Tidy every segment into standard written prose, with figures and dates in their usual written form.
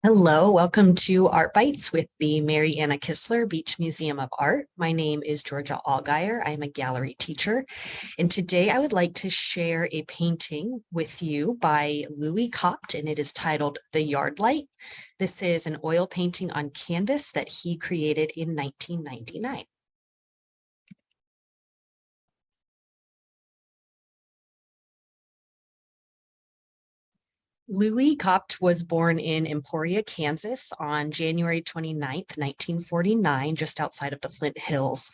Hello, welcome to Art Bytes with the Marianna Kistler Beach Museum of Art. My name is Georgia Allgaier. I am a gallery teacher, and today I would like to share a painting with you by Louis Copt, and it is titled The Yard Light. This is an oil painting on canvas that he created in 1999. Louis Copt was born in Emporia, Kansas on January 29th, 1949, just outside of the Flint Hills.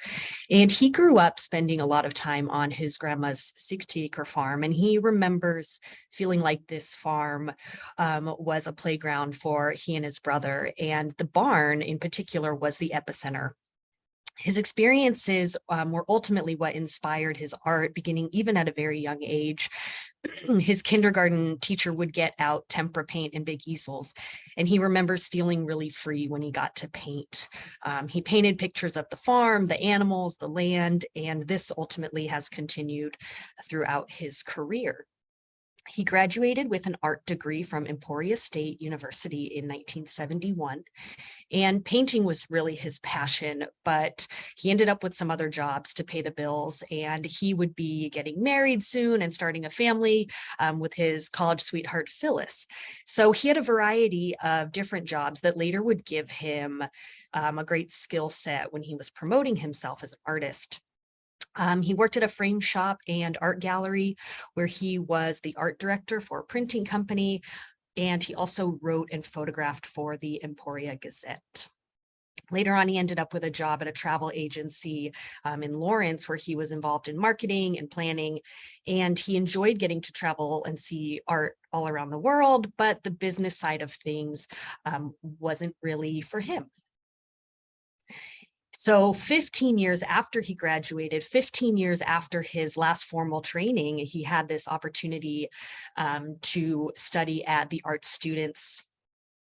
And he grew up spending a lot of time on his grandma's 60-acre farm. And he remembers feeling like this farm was a playground for he and his brother. And the barn in particular was the epicenter. His experiences were ultimately what inspired his art, beginning even at a very young age. His kindergarten teacher would get out tempera paint and big easels, and he remembers feeling really free when he got to paint. He painted pictures of the farm, the animals, the land, and this ultimately has continued throughout his career. He graduated with an art degree from Emporia State University in 1971, and painting was really his passion, but he ended up with some other jobs to pay the bills, and he would be getting married soon and starting a family with his college sweetheart, Phyllis. So he had a variety of different jobs that later would give him a great skill set when he was promoting himself as an artist. He worked at a frame shop and art gallery where he was the art director for a printing company, and he also wrote and photographed for the Emporia Gazette. Later on, he ended up with a job at a travel agency in Lawrence, where he was involved in marketing and planning, and he enjoyed getting to travel and see art all around the world, but the business side of things wasn't really for him. So 15 years after he graduated, 15 years after his last formal training, he had this opportunity to study at the Art Students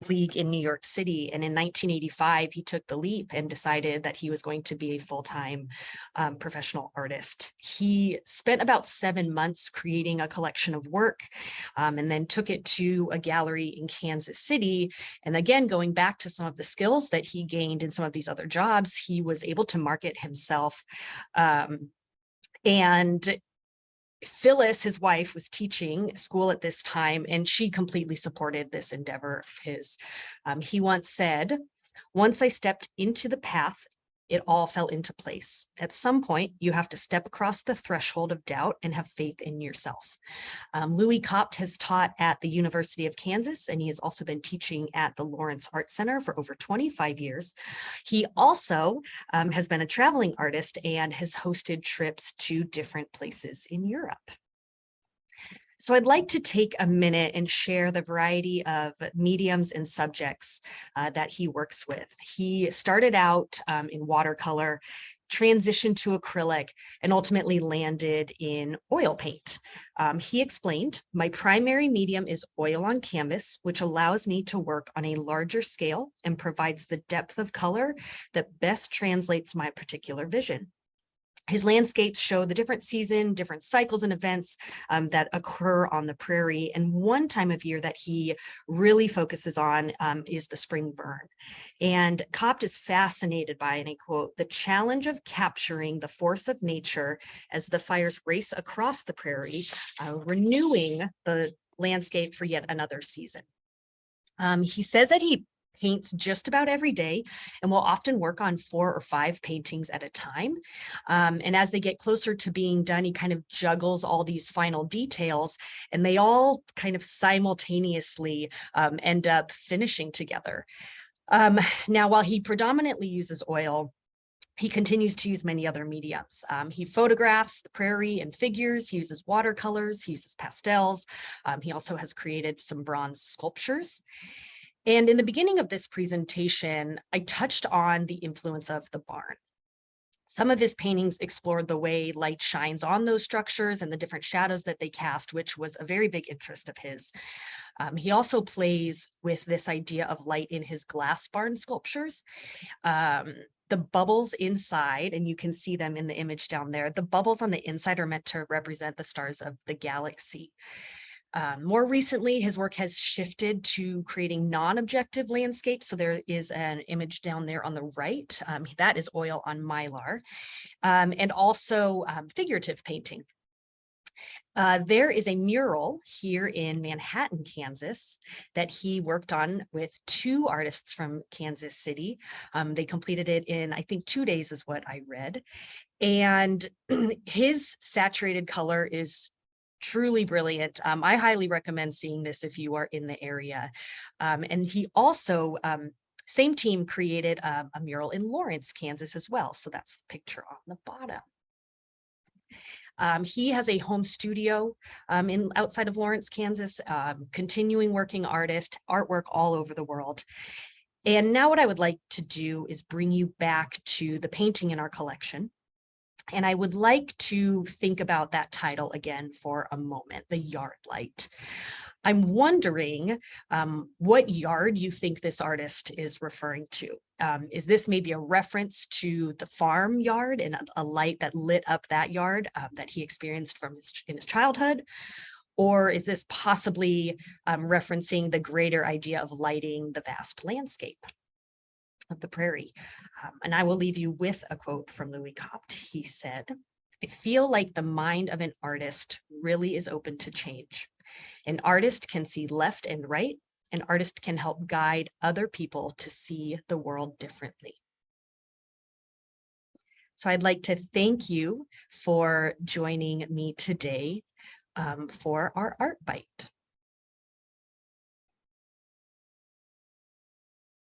League in New York City. And in 1985, he took the leap and decided that he was going to be a full-time professional artist. He spent about 7 months creating a collection of work and then took it to a gallery in Kansas City. And again, going back to some of the skills that he gained in some of these other jobs, he was able to market himself. And Phyllis, his wife, was teaching school at this time, and she completely supported this endeavor of his. He once said, "Once I stepped into the path, it all fell into place. At some point, you have to step across the threshold of doubt and have faith in yourself." Louis Copt has taught at the University of Kansas, and he has also been teaching at the Lawrence Art Center for over 25 years. He also has been a traveling artist and has hosted trips to different places in Europe. So I'd like to take a minute and share the variety of mediums and subjects that he works with. He started out in watercolor, transitioned to acrylic, and ultimately landed in oil paint. He explained, "My primary medium is oil on canvas, which allows me to work on a larger scale and provides the depth of color that best translates my particular vision." His landscapes show the different different cycles and events that occur on the prairie. And one time of year that he really focuses on is the spring burn. And Copt is fascinated by, and I quote, "the challenge of capturing the force of nature as the fires race across the prairie, renewing the landscape for yet another season." He says that he paints just about every day and will often work on 4 or 5 paintings at a time. And as they get closer to being done, he kind of juggles all these final details, and they all kind of simultaneously end up finishing together. Now, while he predominantly uses oil, he continues to use many other mediums. He photographs the prairie and figures, he uses watercolors, he uses pastels. He also has created some bronze sculptures. And in the beginning of this presentation, I touched on the influence of the barn. Some of his paintings explored the way light shines on those structures and the different shadows that they cast, which was a very big interest of his. He also plays with this idea of light in his glass barn sculptures. The bubbles inside, and you can see them in the image down there, the bubbles on the inside are meant to represent the stars of the galaxy. More recently, his work has shifted to creating non-objective landscapes. So there is an image down there on the right. That is oil on mylar, and also figurative painting. There is a mural here in Manhattan, Kansas, that he worked on with two artists from Kansas City. They completed it in, I think, 2 days is what I read. And his saturated color is truly brilliant. I highly recommend seeing this if you are in the area. And he also, same team created a mural in Lawrence, Kansas as well. So that's the picture on the bottom. He has a home studio outside of Lawrence, Kansas, continuing working artist, artwork all over the world. And now what I would like to do is bring you back to the painting in our collection. And I would like to think about that title again for a moment, The Yard Light. I'm wondering what yard you think this artist is referring to. Is this maybe a reference to the farm yard and a light that lit up that yard that he experienced in his childhood? Or is this possibly referencing the greater idea of lighting the vast landscape of the prairie? And I will leave you with a quote from Louis Copt. He said, "I feel like the mind of an artist really is open to change. An artist can see left and right. An artist can help guide other people to see the world differently." So I'd like to thank you for joining me today for our Art Bite.